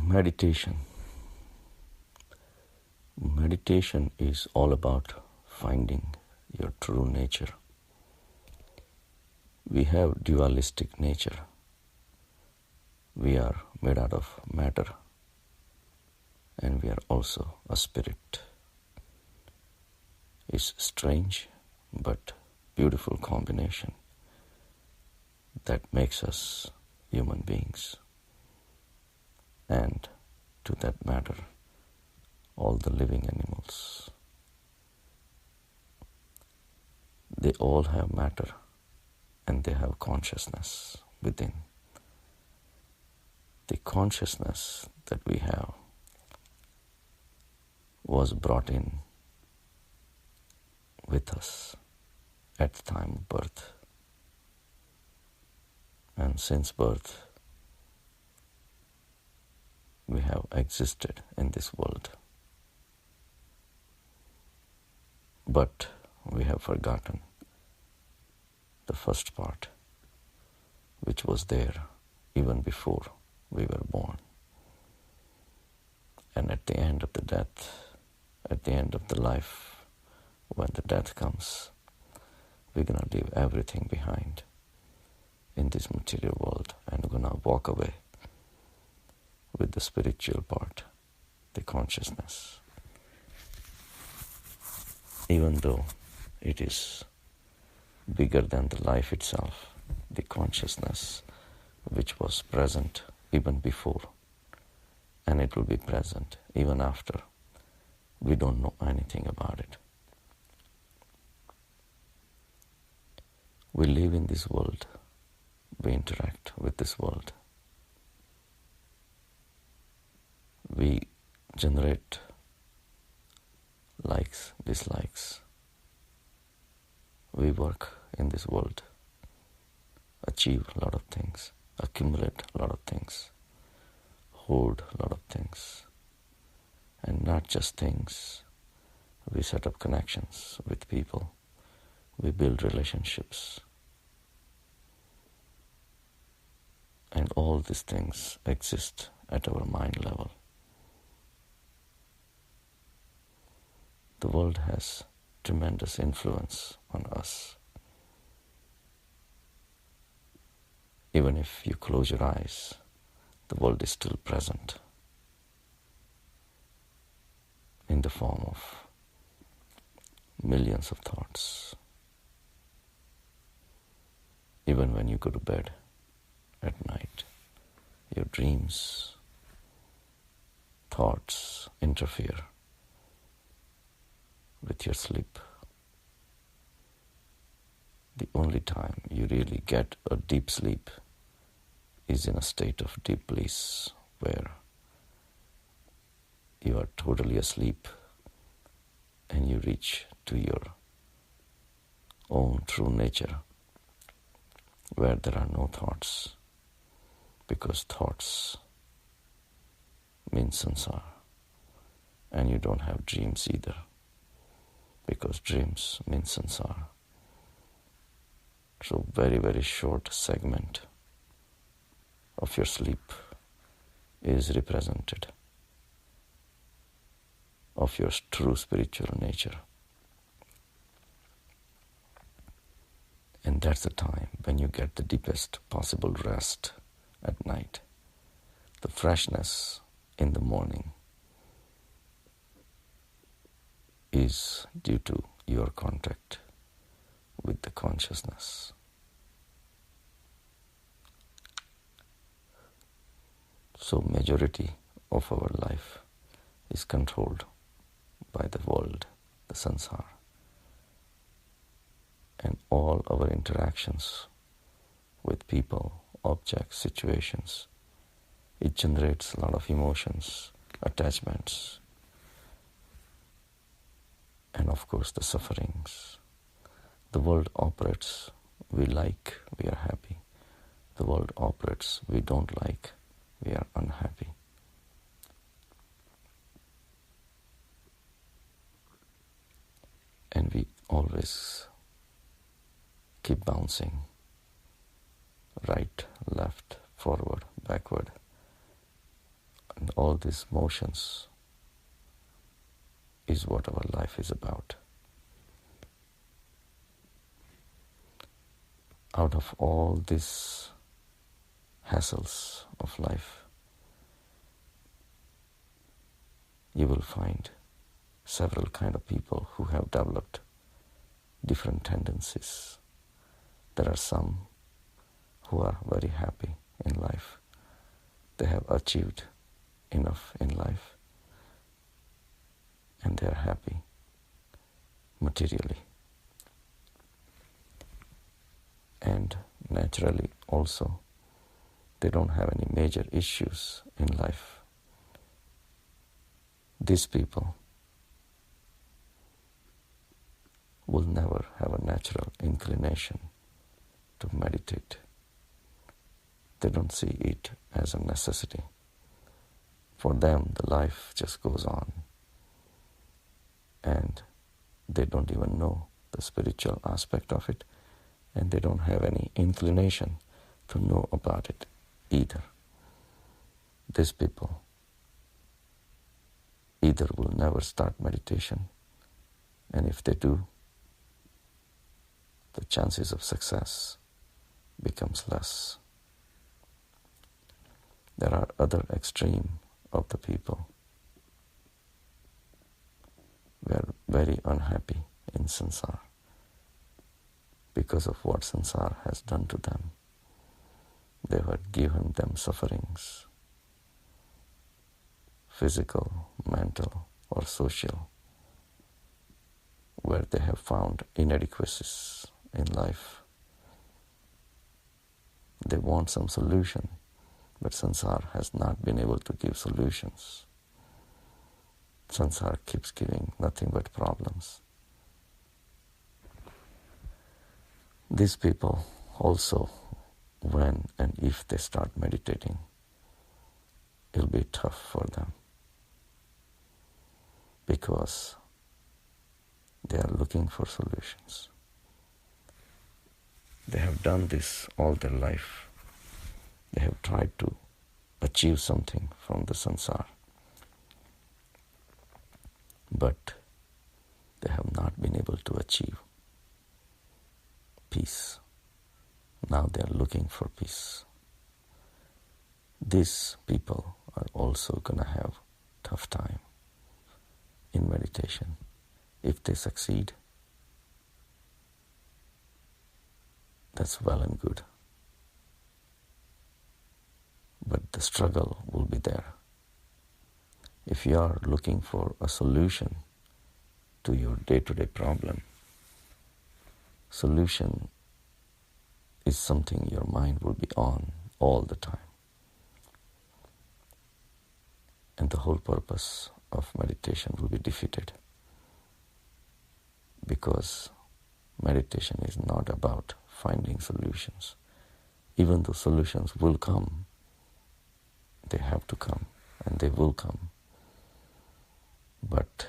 Meditation. Meditation is all about finding your true nature. We have dualistic nature. We are made out of matter, and we are also a spirit. It's strange but beautiful combination that makes us human beings. And to that matter, all the living animals. They all have matter and they have consciousness within. The consciousness that we have was brought in with us at the time of birth. And since birth, we have existed in this world. But we have forgotten the first part, which was there even before we were born. And at the end of the death, at the end of the life, when the death comes, we're going to leave everything behind in this material world and we're going to walk away with the spiritual part, the consciousness. Even though it is bigger than the life itself, the consciousness which was present even before, and it will be present even after. We don't know anything about it. We live in this world. We interact with this world. We generate likes, dislikes. We work in this world, achieve a lot of things, accumulate a lot of things, hoard a lot of things. And not just things. We set up connections with people. We build relationships. And all these things exist at our mind level. The world has tremendous influence on us. Even if you close your eyes, the world is still present in the form of millions of thoughts. Even when you go to bed at night, your dreams, thoughts interfere with your sleep. The only time you really get a deep sleep is in a state of deep bliss where you are totally asleep and you reach to your own true nature where there are no thoughts, because thoughts mean sansar, and you don't have dreams either, because dreams mean sansar. So very, very short segment of your sleep is represented of your true spiritual nature. And that's the time when you get the deepest possible rest at night, the freshness in the morning is due to your contact with the consciousness. So majority of our life is controlled by the world, the sansar. And all our interactions with people, objects, situations, it generates a lot of emotions, attachments, and of course the sufferings. The world operates, we like, we are happy. The world operates, we don't like, we are unhappy. And we always keep bouncing, right, left, forward, backward, and all these motions is what our life is about. Out of all these hassles of life, you will find several kind of people who have developed different tendencies. There are some who are very happy in life. They have achieved enough in life and they are happy materially. And naturally also, they don't have any major issues in life. These people will never have a natural inclination to meditate. They don't see it as a necessity. For them, the life just goes on, and they don't even know the spiritual aspect of it, and they don't have any inclination to know about it either. These people either will never start meditation, and if they do, the chances of success becomes less. There are other extreme of the people who are very unhappy in samsara because of what samsara has done to them. They have given them sufferings, physical, mental, or social, where they have found inadequacies in life. They want some solution, but samsara has not been able to give solutions. Samsara keeps giving nothing but problems. These people also, when and if they start meditating, it'll be tough for them because they are looking for solutions. They have done this all their life. They have tried to achieve something from the samsara, but they have not been able to achieve peace. Now they are looking for peace. These people are also going to have tough time in meditation. If they succeed, that's well and good. But the struggle will be there. If you are looking for a solution to your day-to-day problem, solution is something your mind will be on all the time. And the whole purpose of meditation will be defeated, because meditation is not about finding solutions. Even though solutions will come, they have to come, and they will come. But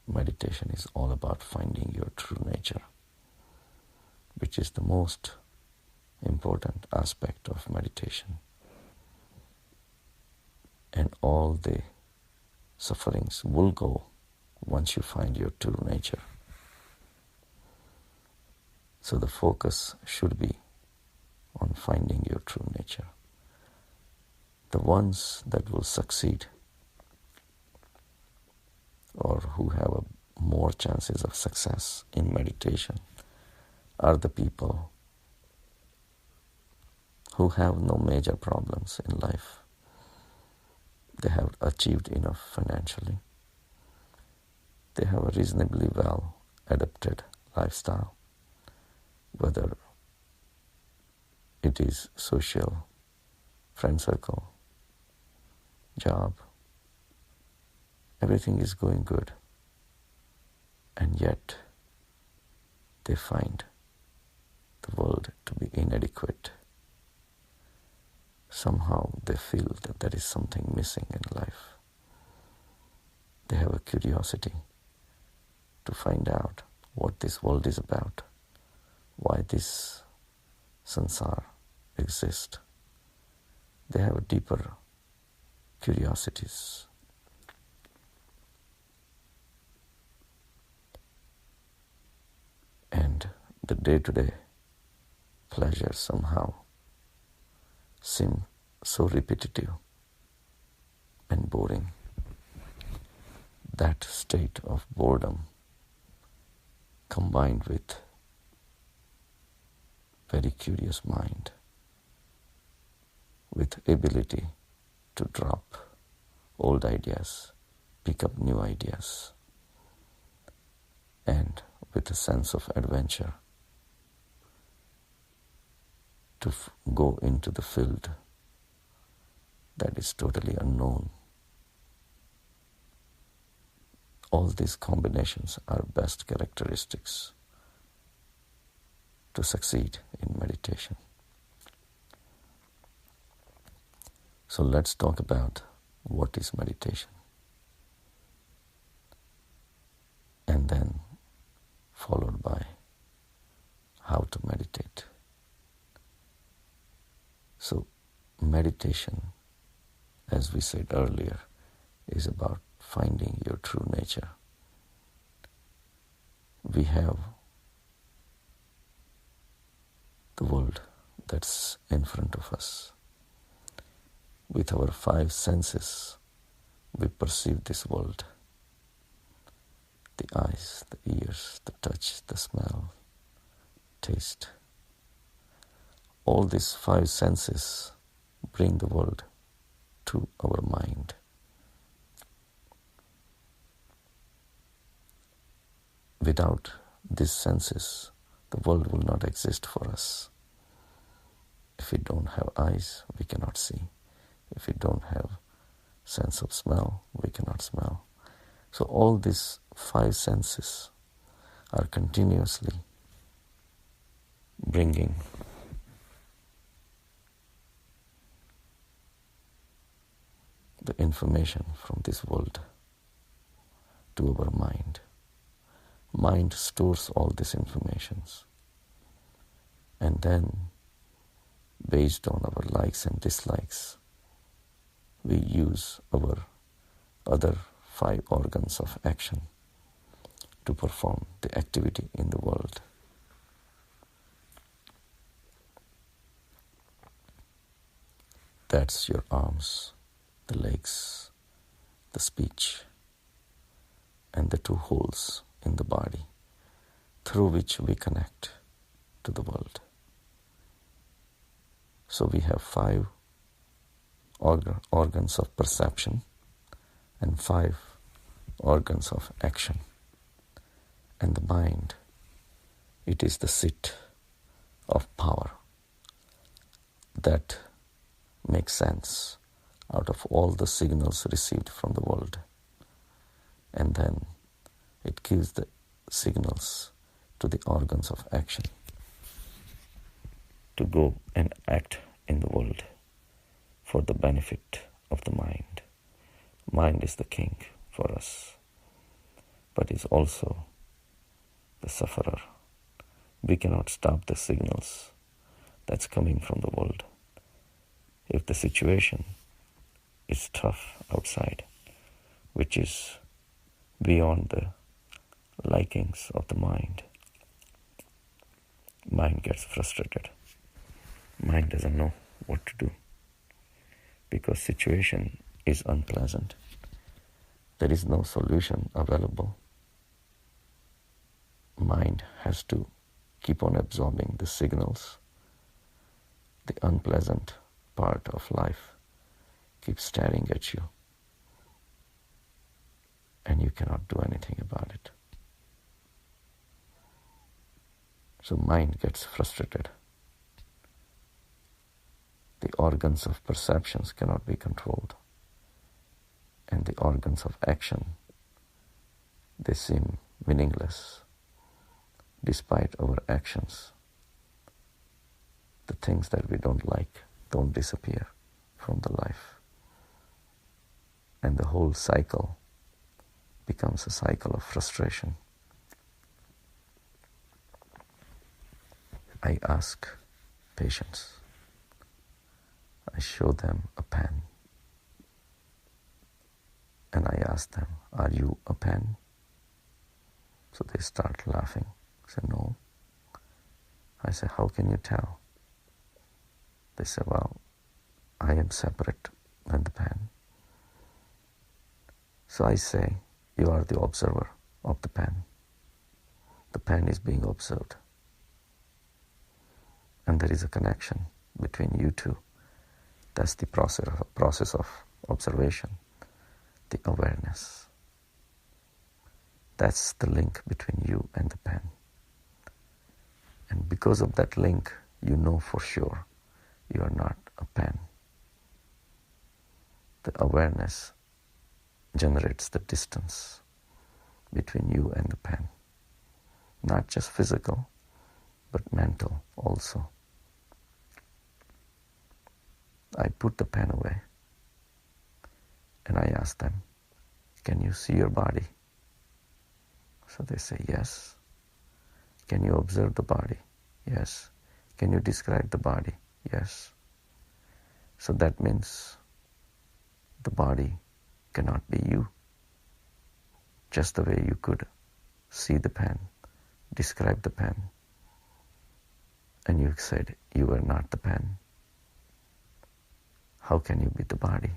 meditation is all about finding your true nature, which is the most important aspect of meditation. And all the sufferings will go once you find your true nature. So the focus should be on finding your true nature. The ones that will succeed, or who have more chances of success in meditation, are the people who have no major problems in life. They have achieved enough financially. They have a reasonably well adapted lifestyle, whether it is social, friend circle, job. Everything is going good, and yet they find the world to be inadequate. Somehow they feel that there is something missing in life. They have a curiosity to find out what this world is about, why this samsara exists. They have a deeper curiosities. And the day-to-day pleasures somehow seem so repetitive and boring. That state of boredom combined with very curious mind, with ability to drop old ideas, pick up new ideas, and with a sense of adventure to go into the field that is totally unknown. All these combinations are best characteristics to succeed in meditation. So let's talk about what is meditation, and then followed by how to meditate. So meditation, as we said earlier, is about finding your true nature. We have the world that's in front of us. With our 5 senses, we perceive this world. The eyes, the ears, the touch, the smell, taste. All these 5 senses bring the world to our mind. Without these senses, the world will not exist for us. If we don't have eyes, we cannot see. If we don't have sense of smell, we cannot smell. So all these 5 senses are continuously bringing the information from this world to our mind. Mind stores all these informations, and then based on our likes and dislikes, we use our other 5 organs of action to perform the activity in the world. That's your arms, the legs, the speech, and the 2 holes in the body through which we connect to the world. So we have 5 organs of perception and 5 organs of action. And the mind, it is the seat of power that makes sense out of all the signals received from the world. And then it gives the signals to the organs of action to go and act in the world for the benefit of the mind. Mind is the king for us, but is also the sufferer. We cannot stop the signals that's coming from the world. If the situation is tough outside, which is beyond the likings of the mind, mind gets frustrated. Mind doesn't know what to do because situation is unpleasant. There is no solution available. Mind has to keep on absorbing the signals. The unpleasant part of life keeps staring at you, and you cannot do anything about it. So mind gets frustrated. The organs of perceptions cannot be controlled, and the organs of action, they seem meaningless. Despite our actions, the things that we don't like don't disappear from the life. And the whole cycle becomes a cycle of frustration. I ask patients, I show them a pen, ask them, are you a pen? So they start laughing. I say, no. I say, how can you tell? They say, well, I am separate than the pen. So I say, you are the observer of the pen. The pen is being observed. And there is a connection between you two. That's the process of observation, the awareness. That's the link between you and the pen. And because of that link, you know for sure you are not a pen. The awareness generates the distance between you and the pen. Not just physical, but mental also. I put the pen away and I ask them, can you see your body? So they say, yes. Can you observe the body? Yes. Can you describe the body? Yes. So that means the body cannot be you. Just the way you could see the pen, describe the pen, and you said you were not the pen. How can you be the body?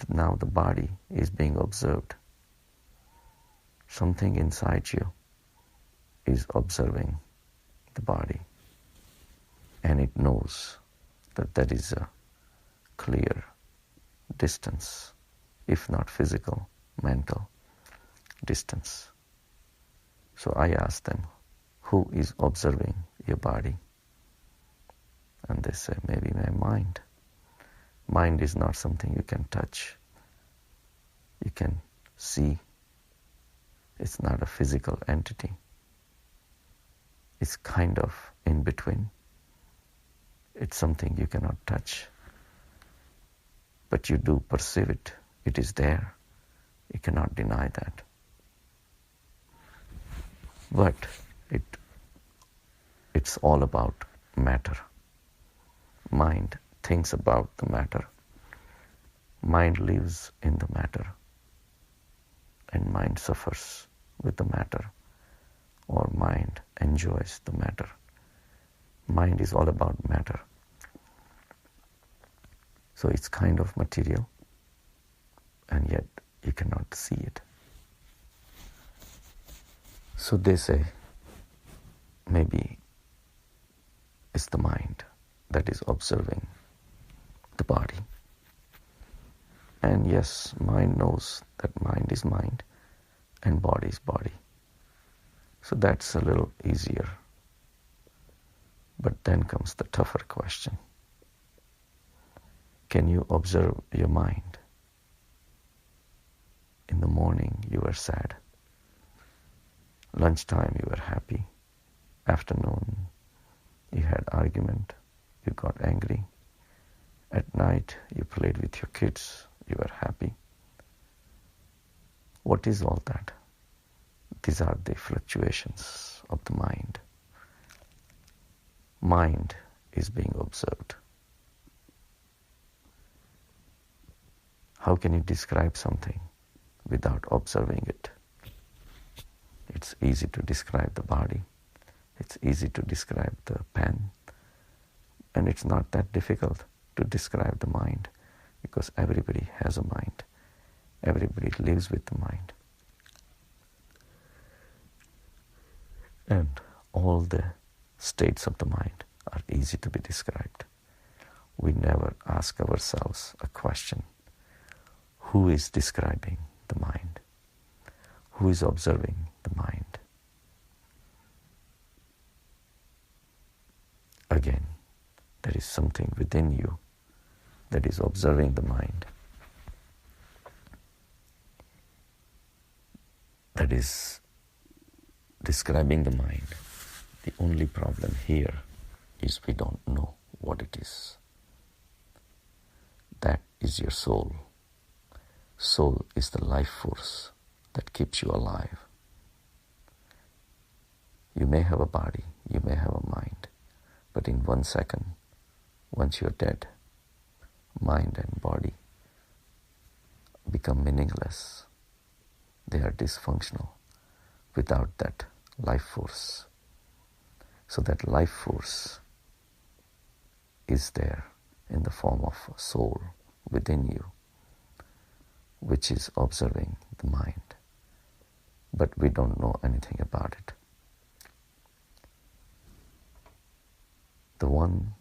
Now the body is being observed. Something inside you is observing the body, and it knows that there is a clear distance, if not physical, mental distance. So I ask them, who is observing your body? And they say, maybe my mind. Mind is not something you can touch, you can see. It's not a physical entity. It's kind of in between. It's something you cannot touch, but you do perceive it. It is there. You cannot deny that. But it's all about matter. Mind thinks about the matter. Mind lives in the matter. And mind suffers with the matter, or mind enjoys the matter. Mind is all about matter. So it's kind of material, and yet you cannot see it. So they say, maybe it's the mind that is observing the body. And yes, mind knows that mind is mind and body is body. So that's a little easier. But then comes the tougher question. Can you observe your mind? In the morning you were sad. Lunchtime you were happy. Afternoon you had argument. You got angry. At night you played with your kids. You were happy. What is all that? These are the fluctuations of the mind. Mind is being observed. How can you describe something without observing it? It's easy to describe the body. It's easy to describe the pen. And it's not that difficult to describe the mind, because everybody has a mind. Everybody lives with the mind. And all the states of the mind are easy to be described. We never ask ourselves a question. Who is describing the mind? Who is observing the mind? Again, there is something within you that is observing the mind, that is describing the mind. The only problem here is we don't know what it is. That is your soul. Soul is the life force that keeps you alive. You may have a body, you may have a mind, but in 1 second, once you're dead, mind and body become meaningless. they are dysfunctional without that life force. So that life force is there in the form of a soul within you, which is observing the mind. But we don't know anything about it. The one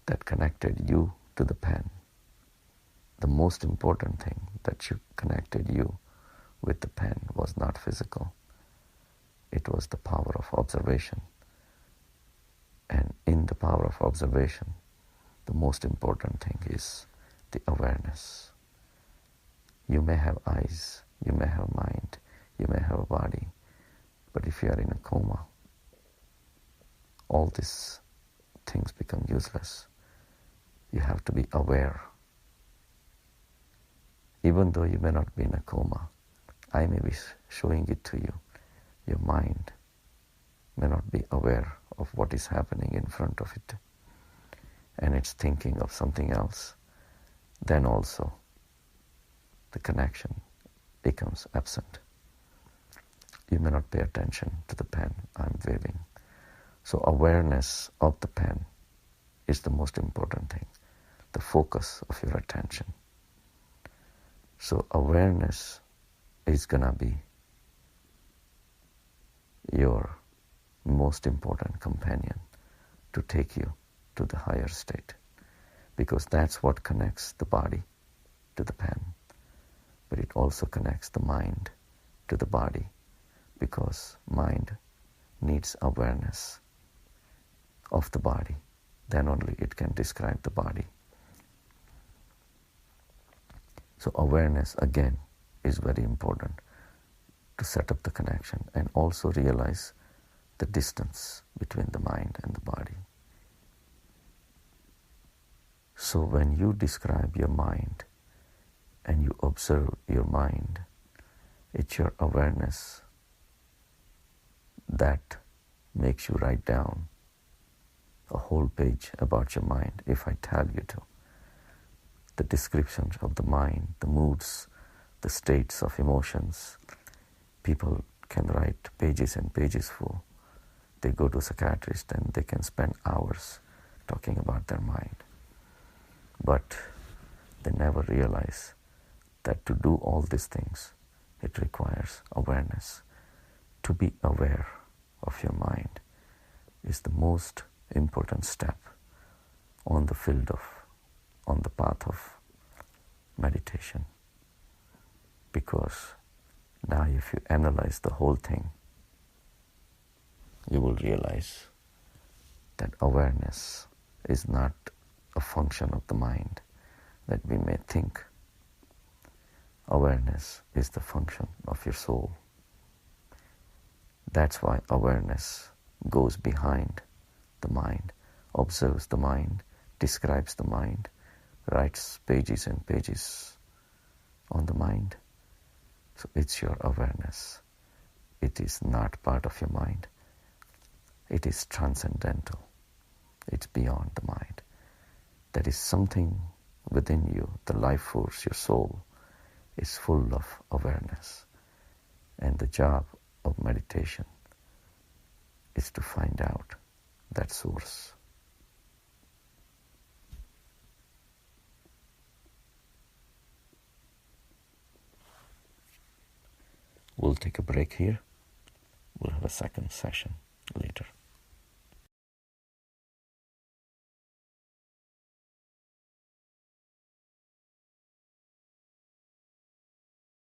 that connected you to the pen, the most important thing that connected you with the pen was not physical. It was the power of observation. And in the power of observation, the most important thing is the awareness. You may have eyes, you may have mind, you may have a body, but if you are in a coma, all these things become useless. You have to be aware. Even though you may not be in a coma, I may be showing it to you. Your mind may not be aware of what is happening in front of it, and it's thinking of something else. Then also the connection becomes absent. You may not pay attention to the pen I'm waving. So awareness of the pen is the most important thing, the focus of your attention. So awareness is gonna be your most important companion to take you to the higher state, because that's what connects the body to the pen, but it also connects the mind to the body, because mind needs awareness of the body. Then only it can describe the body. So awareness again is very important to set up the connection and also realize the distance between the mind and the body. So when you describe your mind and you observe your mind, it's your awareness that makes you write down a whole page about your mind, if I tell you to. The descriptions of the mind, the moods, the states of emotions. People can write pages and pages for. They go to a psychiatrist and they can spend hours talking about their mind. But they never realize that to do all these things, it requires awareness. To be aware of your mind is the most important step on the path of meditation. Because now if you analyze the whole thing, you will realize that awareness is not a function of the mind that we may think. Awareness is the function of your soul. That's why awareness goes behind the mind, observes the mind, describes the mind, writes pages and pages on the mind. So it's your awareness. It is not part of your mind. It is transcendental. It's beyond the mind. There is something within you, the life force, your soul, is full of awareness. And the job of meditation is to find out that source. We'll take a break here. We'll have a second session later.